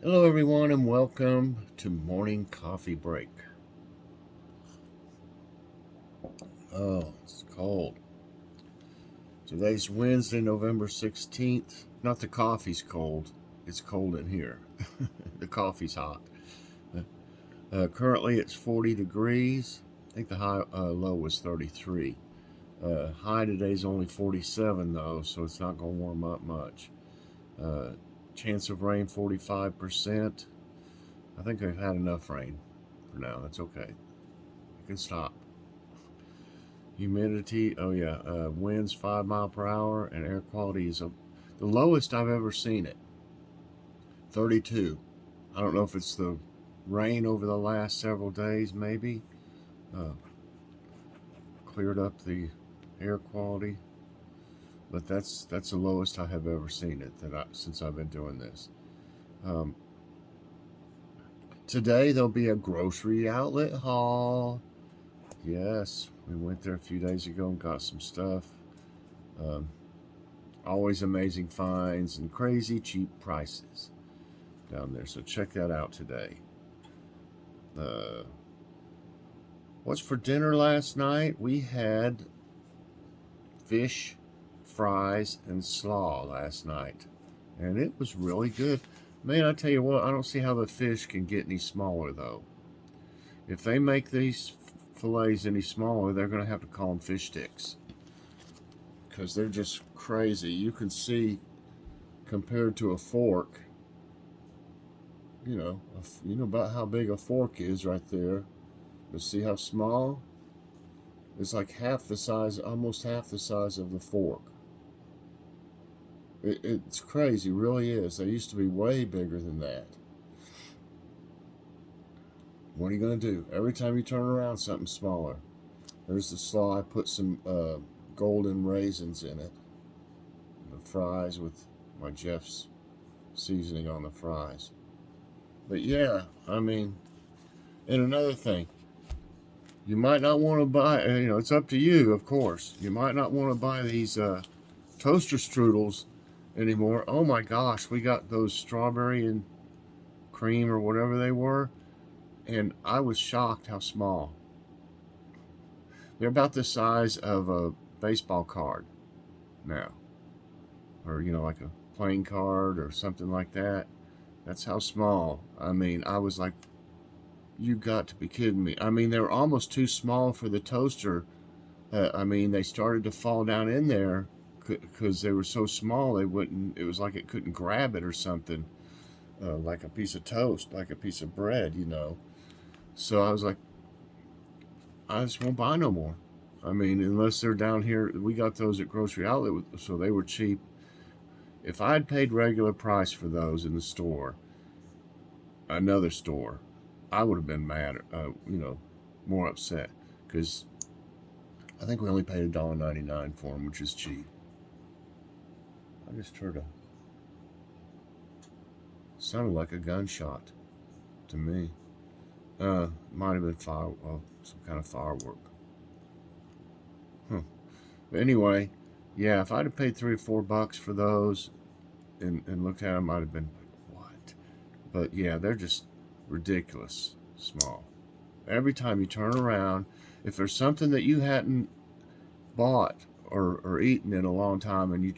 Hello, everyone, and welcome to Morning Coffee Break. Oh, it's cold. Today's Wednesday, November 16th. Not the coffee's cold, it's cold in here. The coffee's hot. Currently, it's 40 degrees. I think the low was 33. High today's only 47, though, so it's not going to warm up much. Uh, Chance of rain 45%. I think I've had enough rain for now. That's okay. I can stop. Humidity, oh yeah, winds 5 mile per hour, and air quality is the lowest I've ever seen it, 32. I don't know if it's the rain over the last several days, maybe uh, cleared up the air quality, but that's the lowest I have ever seen it since I've been doing this. Um, Today there'll be a grocery outlet haul. Yes, we went there a few days ago and got some stuff. Um, Always amazing finds and crazy cheap prices down there. So check that out today. Uh, what's for dinner last night? We had fish, fries, and slaw last night. And it was really good. Man, I tell you what, I don't see how the fish can get any smaller, though. If they make these fillets any smaller, they're going to have to call them fish sticks. Because they're just crazy. You can see, compared to a fork, you know about how big a fork is right there. But see how small? It's like half the size, almost half the size of the fork. It's crazy, really is. They used to be way bigger than that. What are you going to do? Every time you turn around, something smaller. There's the slaw. I put some golden raisins in it. The fries with my Jeff's seasoning on the fries. But yeah, I mean, and another thing, you might not want to buy, it's up to you, of course. You might not want to buy these toaster strudels anymore. Oh my gosh, we got those strawberry and cream or whatever they were, and I was shocked how small. They're about the size of a baseball card now, or like a playing card or something like that. That's how small. I mean, I was like, you got to be kidding me. I mean, they were almost too small for the toaster. I mean, they started to fall down in there because they were so small. They wouldn't. It was like it couldn't grab it or something, like a piece of toast, like a piece of bread. So I was like, I just won't buy no more. I mean, unless they're down here. We got those at Grocery Outlet, so they were cheap. If I'd paid regular price for those in the store, another store, I would have been mad. More upset because I think we only paid $1.99 for them, which is cheap. I just heard a sounded like a gunshot to me. Might have been some kind of firework. Huh. But anyway, yeah, if I'd have paid $3 or $4 for those and looked at them, I'd have been like, what? But yeah, they're just ridiculous small. Every time you turn around, if there's something that you hadn't bought or eaten in a long time and you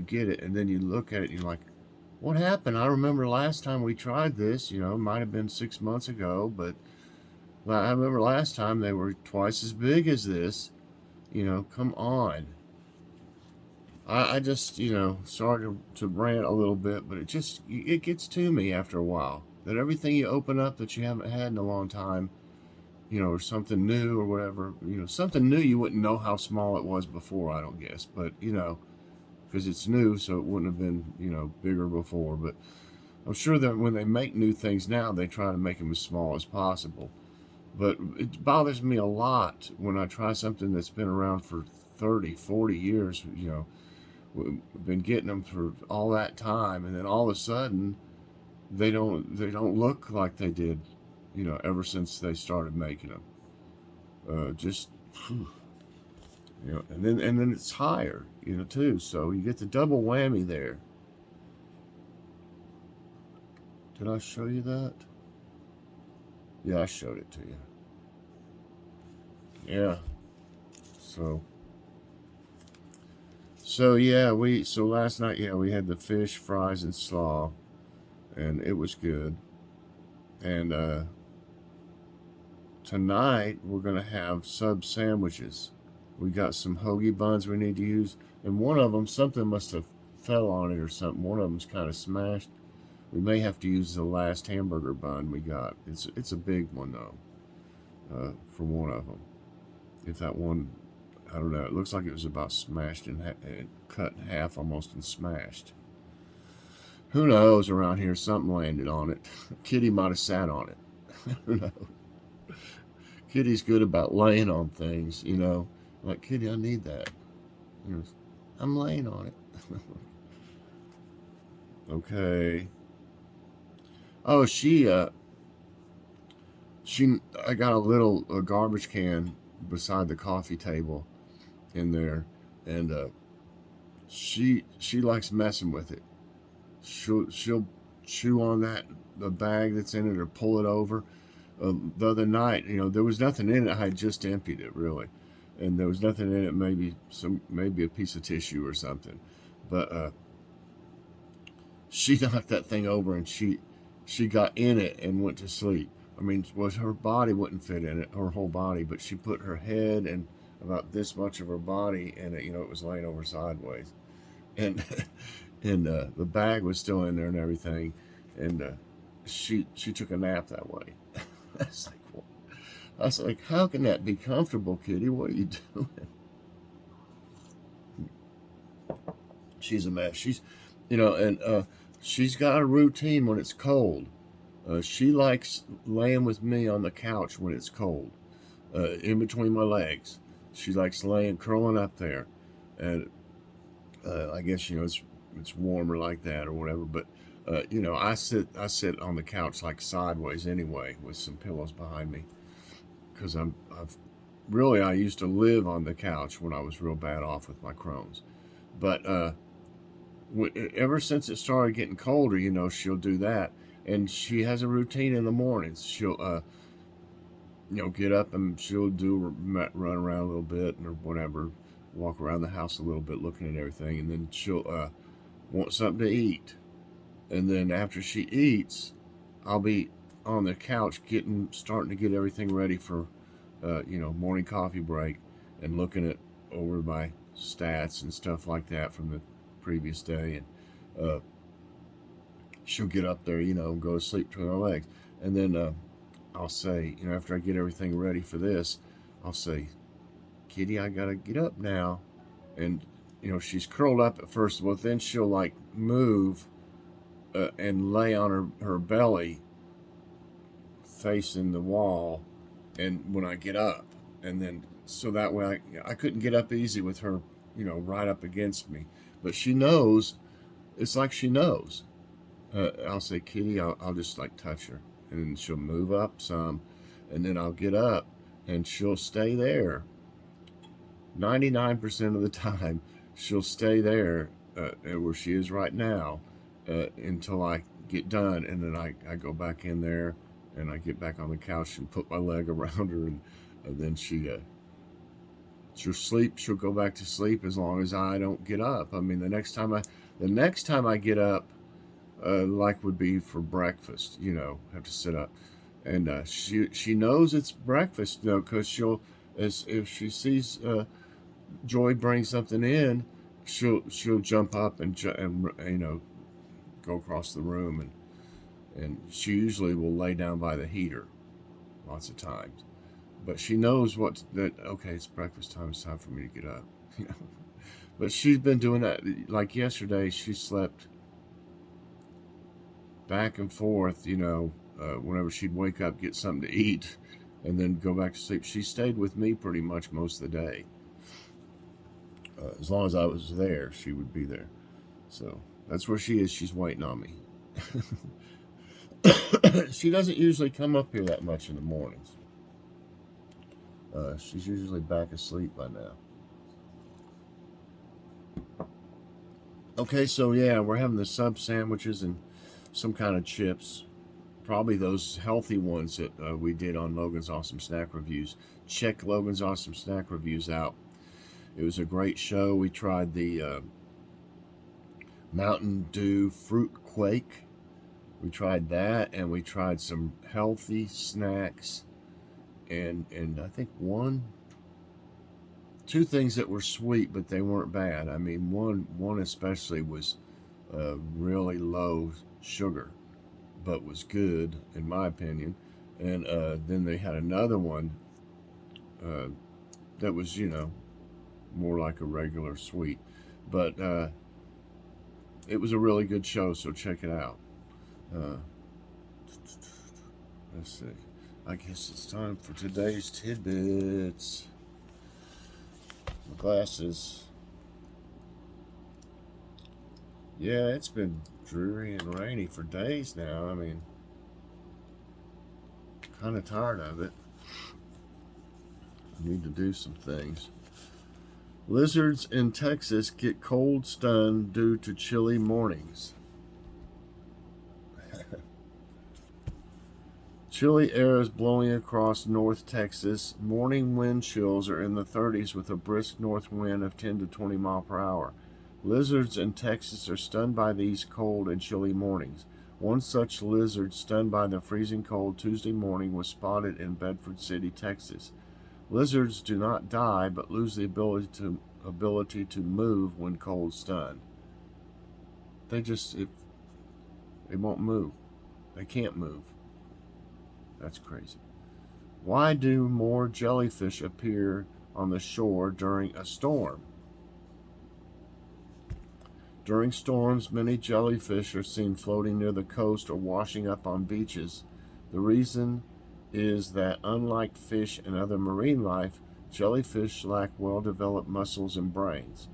get it and then you look at it and you're like, what happened? I remember last time we tried this, it might have been 6 months ago, but I remember last time they were twice as big as this. Come on. I just, sorry to rant a little bit, but it gets to me after a while that everything you open up that you haven't had in a long time, or something new or whatever, something new you wouldn't know how small it was before, I don't guess, but, because it's new, so it wouldn't have been, bigger before, but I'm sure that when they make new things now, they try to make them as small as possible. But it bothers me a lot when I try something that's been around for 30, 40 years. We've been getting them for all that time, and then all of a sudden, they don't look like they did, ever since they started making them. Just, whew, and then it's higher, too. So you get the double whammy there. Did I show you that? Yeah, I showed it to you. Yeah. So yeah, so last night, yeah, we had the fish, fries, and slaw, and it was good. And tonight we're gonna have sub sandwiches. We got some hoagie buns we need to use, and one of them, something must have fell on it or something. One of them's kind of smashed. We may have to use the last hamburger bun we got. It's a big one though, for one of them. If that one, I don't know. It looks like it was about smashed and cut in half almost and smashed. Who knows? Around here, something landed on it. Kitty might have sat on it. Who knows? Kitty's good about laying on things, you know. Like, Kitty, I need that. You know, I'm laying on it. Okay. Oh, I got a garbage can beside the coffee table in there, and she likes messing with it. She'll chew on the bag that's in it or pull it over. The other night, there was nothing in it. I had just emptied it really, and there was nothing in it. Maybe a piece of tissue or something, but she knocked that thing over and she got in it and went to sleep. I mean, her body wouldn't fit in it, her whole body, but she put her head and about this much of her body in it. It was laying over sideways, and and the bag was still in there and everything, and she took a nap that way. I was like, what? I was like, how can that be comfortable, Kitty? What are you doing? She's a mess. And she's got a routine when it's cold. She likes laying with me on the couch when it's cold, in between my legs. She likes curling up there, and I guess it's warmer like that or whatever. But I sit on the couch like sideways anyway with some pillows behind me because I used to live on the couch when I was real bad off with my Crohn's, but ever since it started getting colder, she'll do that, and she has a routine in the mornings. She'll get up and she'll run around a little bit or whatever, walk around the house a little bit, looking at everything, and then she'll want something to eat. And then after she eats, I'll be on the couch starting to get everything ready for, morning coffee break, and looking at over my stats and stuff like that from the previous day. And she'll get up there, and go to sleep between her legs. And then I'll say, after I get everything ready for this, I'll say, Kitty, I gotta get up now. And, she's curled up at first, but then she'll like move and lay on her belly facing the wall. And when I get up, and then so that way I couldn't get up easy with her, right up against me. But she knows, it's like she knows. I'll say, Kitty, I'll just like touch her, and then she'll move up some, and then I'll get up, and she'll stay there. 99% of the time, she'll stay there where she is right now until I get done, and then I go back in there, and I get back on the couch and put my leg around her, and then she'll sleep. She'll go back to sleep as long as I don't get up. I mean, the next time I get up, like would be for breakfast. Have to sit up, and she knows it's breakfast, because if she sees Joy bring something in, she'll jump up and go across the room, and she usually will lay down by the heater lots of times. But she knows okay, it's breakfast time, it's time for me to get up. But she's been doing that. Like yesterday, she slept back and forth, whenever she'd wake up, get something to eat, and then go back to sleep. She stayed with me pretty much most of the day. As long as I was there, she would be there. So that's where she is. She's waiting on me. She doesn't usually come up here that much in the mornings. She's usually back asleep by now. Okay, so yeah, we're having the sub sandwiches, and some kind of chips. Probably those healthy ones that we did on Logan's Awesome Snack Reviews. Check Logan's Awesome Snack Reviews out. It was a great show. We tried the Mountain Dew Fruit Quake. We tried that, and we tried some healthy snacks, and I think two things that were sweet, but they weren't bad. I mean, one especially was really low sugar, but was good in my opinion. And then they had another one uh, that was, more like a regular sweet, but it was a really good show. So check it out. Uh, let's see. I guess it's time for today's tidbits. My glasses. Yeah, it's been dreary and rainy for days now. I mean, kind of tired of it. I need to do some things. Lizards in Texas get cold stunned due to chilly mornings. Chilly air is blowing across North Texas. Morning wind chills are in the 30s with a brisk north wind of 10 to 20 miles per hour. Lizards in Texas are stunned by these cold and chilly mornings. One such lizard stunned by the freezing cold Tuesday morning was spotted in Bedford City, Texas. Lizards do not die but lose the ability to move when cold stunned. They won't move. They can't move. That's crazy. Why do more jellyfish appear on the shore during a storm? During storms, many jellyfish are seen floating near the coast or washing up on beaches. The reason is that, unlike fish and other marine life, jellyfish lack well-developed muscles and brains.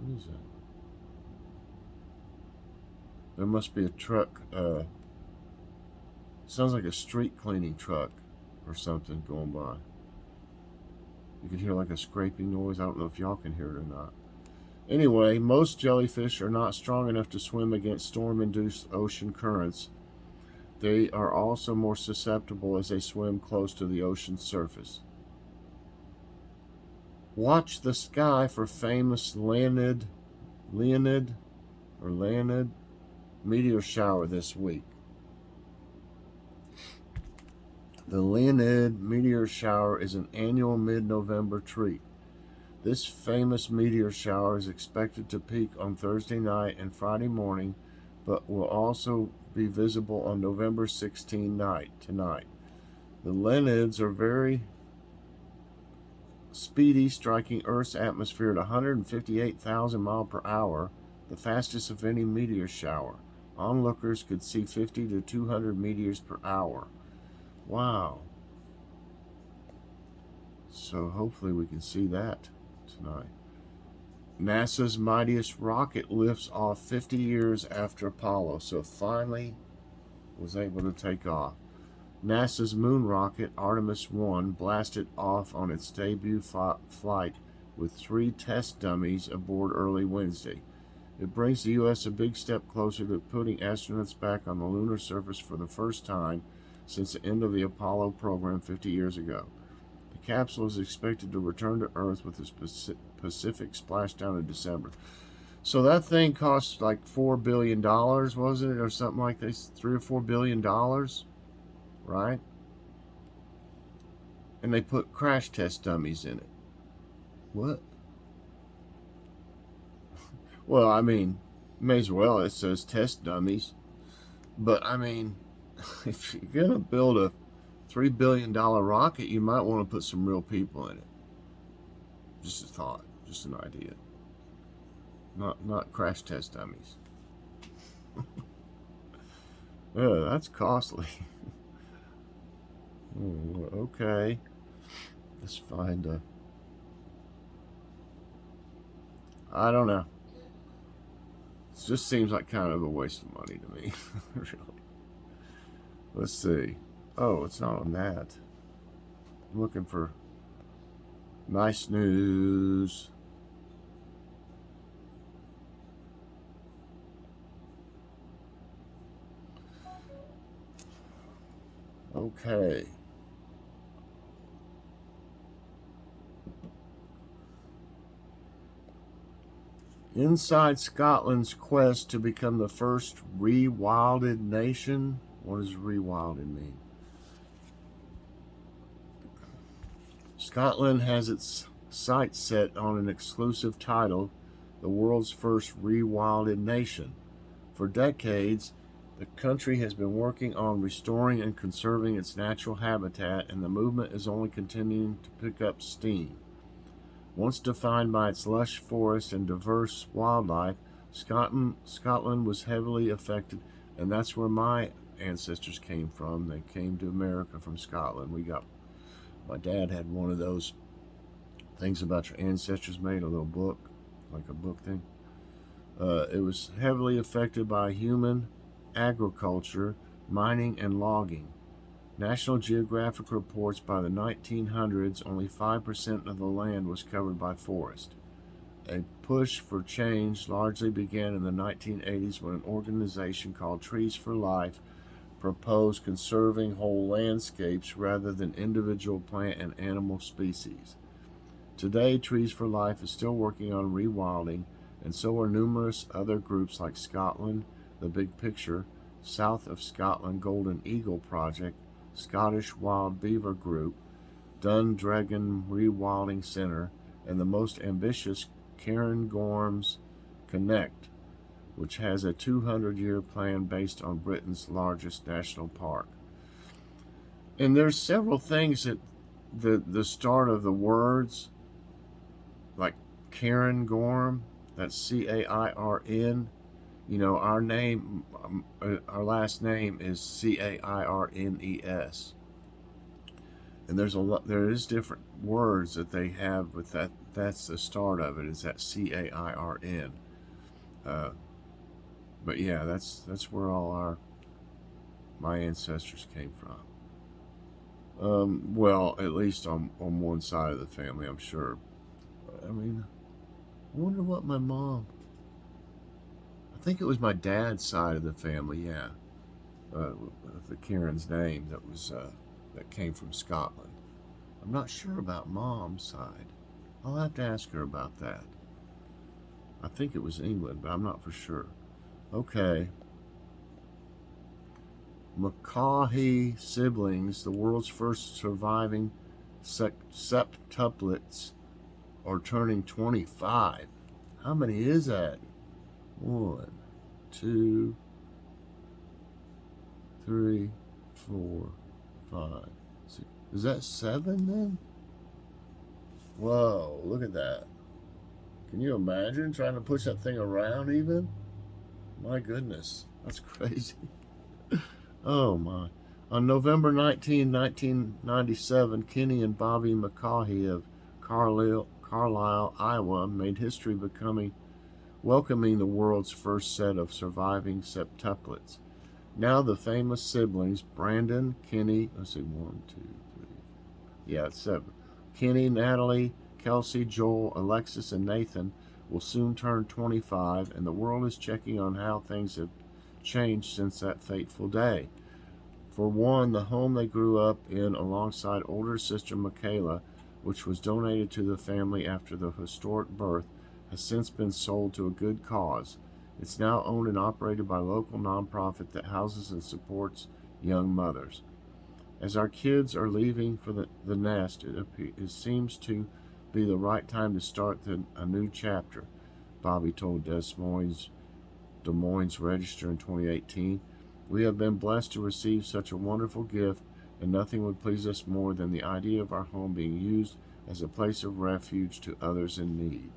What is that? There must be a truck. Sounds like a street cleaning truck or something going by. You can hear like a scraping noise. I don't know if y'all can hear it or not. Anyway, most jellyfish are not strong enough to swim against storm-induced ocean currents. They are also more susceptible as they swim close to the ocean's surface. Watch the sky for famous Leonid meteor shower this week. The Leonid meteor shower is an annual mid-November treat. This famous meteor shower is expected to peak on Thursday night and Friday morning, but will also be visible on November 16 tonight. The Leonids are very speedy, striking Earth's atmosphere at 158,000 miles per hour, the fastest of any meteor shower. Onlookers could see 50 to 200 meteors per hour. Wow. So hopefully we can see that tonight. NASA's mightiest rocket lifts off 50 years after Apollo, so it finally was able to take off. NASA's moon rocket, Artemis 1, blasted off on its debut flight with 3 test dummies aboard early Wednesday. It brings the U.S. a big step closer to putting astronauts back on the lunar surface for the first time since the end of the Apollo program 50 years ago. The capsule is expected to return to Earth with its Pacific splashdown in December. So that thing cost like $4 billion, wasn't it? Or something like this, $3 or $4 billion, right? And they put crash test dummies in it. What? Well, I mean, may as well. It says test dummies. But, I mean, if you're going to build a $3 billion rocket, you might want to put some real people in it. Just a thought. Just an idea. Not crash test dummies. Oh, that's costly. Okay. Let's find a... I don't know. It just seems like kind of a waste of money to me. Really. Let's see. Oh, it's not on that. I'm looking for nice news. Okay. Inside Scotland's quest to become the first rewilded nation. What does rewilded mean? Scotland has its sights set on an exclusive title, the world's first rewilded nation. For decades, the country has been working on restoring and conserving its natural habitat, and the movement is only continuing to pick up steam. Once defined by its lush forests and diverse wildlife, Scotland was heavily affected, and that's where my ancestors came from. They came to America from Scotland. My dad had one of those things about your ancestors made, a little book, like a book thing. It was heavily affected by human agriculture, mining, and logging. National Geographic reports by the 1900s only 5% of the land was covered by forest. A push for change largely began in the 1980s when an organization called Trees for Life proposed conserving whole landscapes rather than individual plant and animal species. Today, Trees for Life is still working on rewilding, and so are numerous other groups like Scotland, the Big Picture, South of Scotland Golden Eagle Project, Scottish Wild Beaver Group, Dundragon Rewilding Center, and the most ambitious Cairngorms Connect, which has a 200-year plan based on Britain's largest national park. And there's several things that the start of the words, like Cairngorm, that's C-A-I-R-N. You know, our last name is Cairnes, and there is different words that they have with that. That's the start of it. Is that Cairn? But yeah, that's where all my ancestors came from. Well, at least on one side of the family, I'm sure. I mean, I wonder what my mom. I think it was my dad's side of the family. Yeah, the Kieran's name that came from Scotland. I'm not sure about mom's side. I'll have to ask her about that. I think it was England, but I'm not for sure. Okay. Macaulay siblings, the world's first surviving septuplets, are turning 25. How many is that? 1, 2, 3, 4, 5, 6. Is that 7 then? Whoa, look at that. Can you imagine trying to push that thing around even? My goodness, that's crazy. Oh my. On November 19, 1997, Kenny and Bobby McCaughey of Carlisle, Iowa made history welcoming the world's first set of surviving septuplets. Now the famous siblings, Brandon, Kenny, let's see, 1, 2, 3, yeah, it's 7. Kenny, Natalie, Kelsey, Joel, Alexis, and Nathan will soon turn 25, and the world is checking on how things have changed since that fateful day. For one, the home they grew up in alongside older sister Michaela, which was donated to the family after the historic birth, has since been sold to a good cause. It's now owned and operated by a local nonprofit that houses and supports young mothers. As our kids are leaving for the nest, it seems to be the right time to start a new chapter, Bobby told Des Moines Register in 2018. We have been blessed to receive such a wonderful gift, and nothing would please us more than the idea of our home being used as a place of refuge to others in need.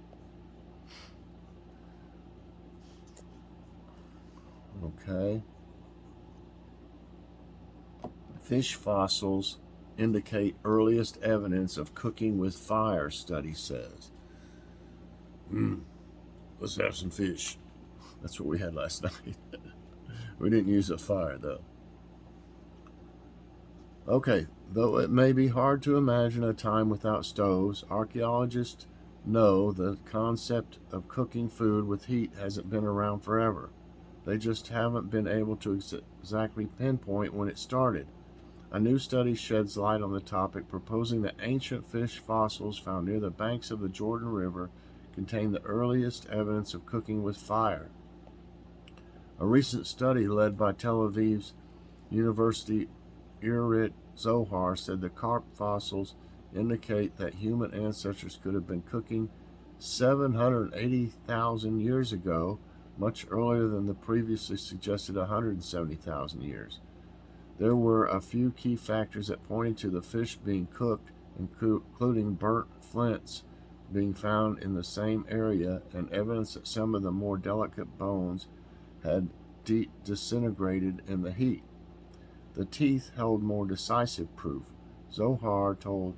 Okay. Fish fossils indicate earliest evidence of cooking with fire, study says. Let's have some fish. That's what we had last night. We didn't use a fire, though. Okay, though it may be hard to imagine a time without stoves, archaeologists know the concept of cooking food with heat hasn't been around forever. They just haven't been able to exactly pinpoint when it started. A new study sheds light on the topic, proposing that ancient fish fossils found near the banks of the Jordan River contain the earliest evidence of cooking with fire. A recent study led by Tel Aviv's University Irit Zohar said the carp fossils indicate that human ancestors could have been cooking 780,000 years ago, much earlier than the previously suggested 170,000 years. There were a few key factors that pointed to the fish being cooked, including burnt flints being found in the same area and evidence that some of the more delicate bones had disintegrated in the heat. The teeth held more decisive proof. Zohar told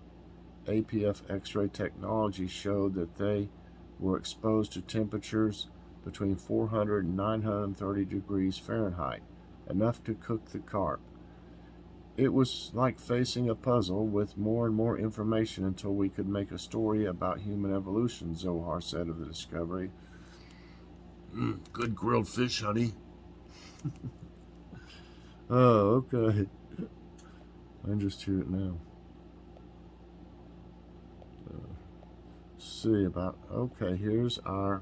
APF X-ray technology showed that they were exposed to temperatures between 400 and 930 degrees Fahrenheit, enough to cook the carp. It was like facing a puzzle with more and more information until we could make a story about human evolution, Zohar said of the discovery. Good grilled fish, honey. Oh, okay. I just hear it now. See about, okay, here's our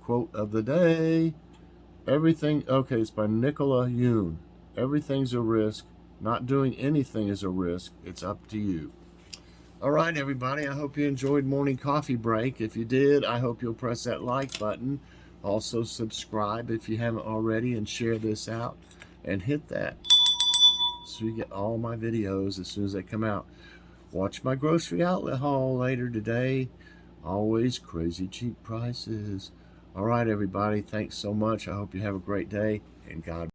quote of the day. Everything, okay, it's by Nicola Yoon. Everything's a risk. Not doing anything is a risk. It's up to you. All right, everybody, I hope you enjoyed Morning Coffee Break. If you did, I hope you'll press that like button. Also subscribe if you haven't already, and share this out, and hit that so you get all my videos as soon as they come out. Watch my grocery outlet haul later today. Always crazy cheap prices. All right, everybody, thanks so much. I hope you have a great day, and God